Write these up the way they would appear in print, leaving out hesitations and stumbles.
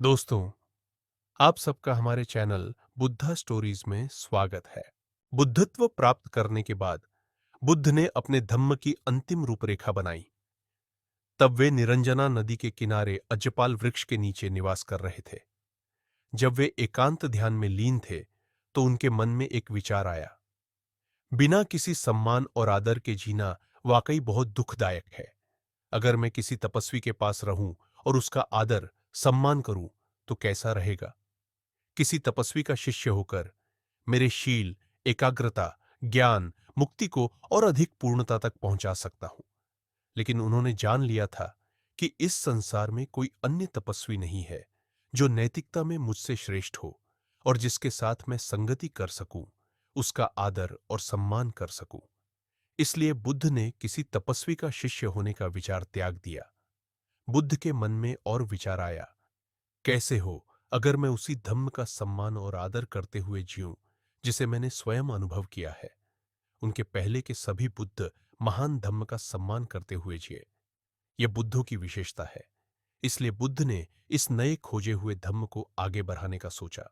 दोस्तों, आप सबका हमारे चैनल बुद्धा स्टोरीज में स्वागत है। बुद्धत्व प्राप्त करने के बाद बुद्ध ने अपने धम्म की अंतिम रूपरेखा बनाई। तब वे निरंजना नदी के किनारे अजपाल वृक्ष के नीचे निवास कर रहे थे। जब वे एकांत ध्यान में लीन थे, तो उनके मन में एक विचार आया। बिना किसी सम्मान और आदर के जीना वाकई बहुत दुखदायक है। अगर मैं किसी तपस्वी के पास रहूं और उसका आदर, सम्मान करूं, तो कैसा रहेगा? किसी तपस्वी का शिष्य होकर मेरे शील, एकाग्रता, ज्ञान, मुक्ति को और अधिक पूर्णता तक पहुंचा सकता हूं। लेकिन उन्होंने जान लिया था कि इस संसार में कोई अन्य तपस्वी नहीं है जो नैतिकता में मुझसे श्रेष्ठ हो और जिसके साथ मैं संगति कर सकूं, उसका आदर और सम्मान कर सकूं। इसलिए बुद्ध ने किसी तपस्वी का शिष्य होने का विचार त्याग दिया। बुद्ध के मन में और विचार आया, कैसे हो अगर मैं उसी धम्म का सम्मान और आदर करते हुए जीऊं जिसे मैंने स्वयं अनुभव किया है। उनके पहले के सभी बुद्ध महान धम्म का सम्मान करते हुए जिए। यह बुद्धों की विशेषता है। इसलिए बुद्ध ने इस नए खोजे हुए धम्म को आगे बढ़ाने का सोचा।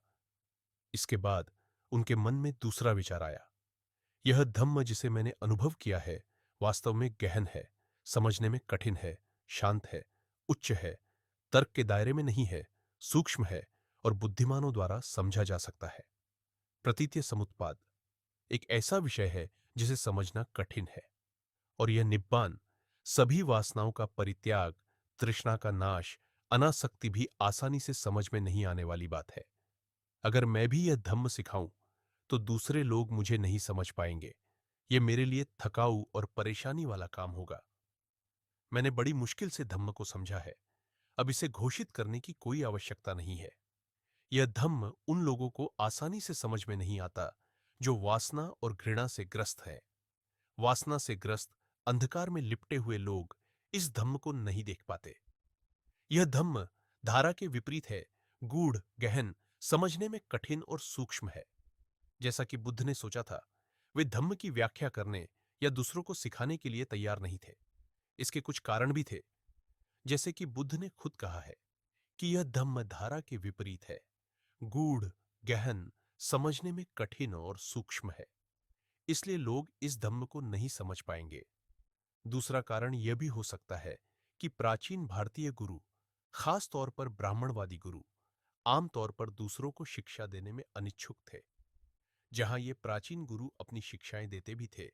इसके बाद उनके मन में दूसरा विचार आया। यह धम्म जिसे मैंने अनुभव किया है, वास्तव में गहन है, समझने में कठिन है, शांत है, उच्च है, तर्क के दायरे में नहीं है, सूक्ष्म है और बुद्धिमानों द्वारा समझा जा सकता है। प्रतीत्य समुत्पाद एक ऐसा विषय है जिसे समझना कठिन है। और यह निब्बान, सभी वासनाओं का परित्याग, तृष्णा का नाश, अनासक्ति भी आसानी से समझ में नहीं आने वाली बात है। अगर मैं भी यह धम्म सिखाऊं तो दूसरे लोग मुझे नहीं समझ पाएंगे। यह मेरे लिए थकाऊ और परेशानी वाला काम होगा। मैंने बड़ी मुश्किल से धम्म को समझा है। अब इसे घोषित करने की कोई आवश्यकता नहीं है। यह धम्म उन लोगों को आसानी से समझ में नहीं आता जो वासना और घृणा से ग्रस्त है। वासना से ग्रस्त, अंधकार में लिपटे हुए लोग इस धम्म को नहीं देख पाते। यह धम्म धारा के विपरीत है, गूढ़, गहन, समझने में कठिन और सूक्ष्म है। जैसा कि बुद्ध ने सोचा था, वे धम्म की व्याख्या करने या दूसरों को सिखाने के लिए तैयार नहीं थे। इसके कुछ कारण भी थे। जैसे कि बुद्ध ने खुद कहा है कि यह धम्म धारा के विपरीत है, गूढ़, गहन, समझने में कठिन और सूक्ष्म है। इसलिए लोग इस धम्म को नहीं समझ पाएंगे। दूसरा कारण यह भी हो सकता है कि प्राचीन भारतीय गुरु, खास तौर पर ब्राह्मणवादी गुरु, आमतौर पर दूसरों को शिक्षा देने में अनिच्छुक थे। जहां ये प्राचीन गुरु अपनी शिक्षाएं देते भी थे,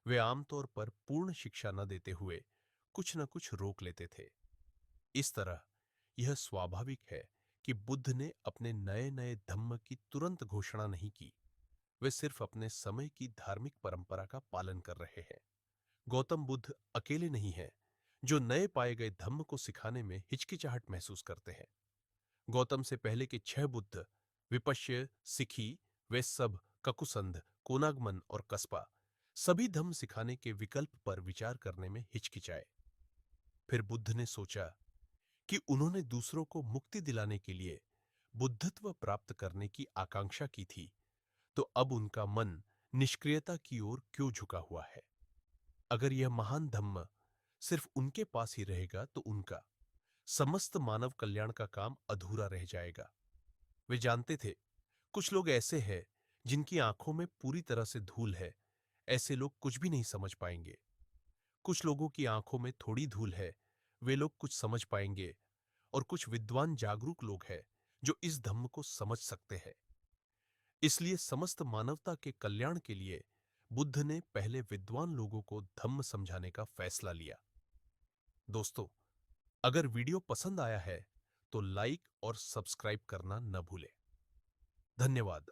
वे आमतौर पर पूर्ण शिक्षा न देते हुए कुछ न कुछ रोक लेते थे। इस तरह यह स्वाभाविक है कि बुद्ध ने अपने नए नए धम्म की तुरंत घोषणा नहीं की। वे सिर्फ अपने समय की धार्मिक परंपरा का पालन कर रहे हैं। गौतम बुद्ध अकेले नहीं हैं जो नए पाए गए धम्म को सिखाने में हिचकिचाहट महसूस करते हैं। गौतम से पहले के 6 बुद्ध, विपश्य, सिखी, वे सब, ककुसंध, कोनागमन और कस्पा, सभी धम्म सिखाने के विकल्प पर विचार करने में हिचकिचाए। फिर बुद्ध ने सोचा कि उन्होंने दूसरों को मुक्ति दिलाने के लिए बुद्धत्व प्राप्त करने की आकांक्षा की थी, तो अब उनका मन निष्क्रियता की ओर क्यों झुका हुआ है? अगर यह महान धम्म सिर्फ उनके पास ही रहेगा तो उनका, समस्त मानव कल्याण का काम अधूरा रह जाएगा। वे जानते थे, कुछ लोग ऐसे हैं जिनकी आंखों में पूरी तरह से धूल है। ऐसे लोग कुछ भी नहीं समझ पाएंगे। कुछ लोगों की आंखों में थोड़ी धूल है, वे लोग कुछ समझ पाएंगे। और कुछ विद्वान जागरूक लोग हैं जो इस धम्म को समझ सकते हैं। इसलिए समस्त मानवता के कल्याण के लिए बुद्ध ने पहले विद्वान लोगों को धम्म समझाने का फैसला लिया। दोस्तों, अगर वीडियो पसंद आया है तो लाइक और सब्सक्राइब करना न भूलें। धन्यवाद।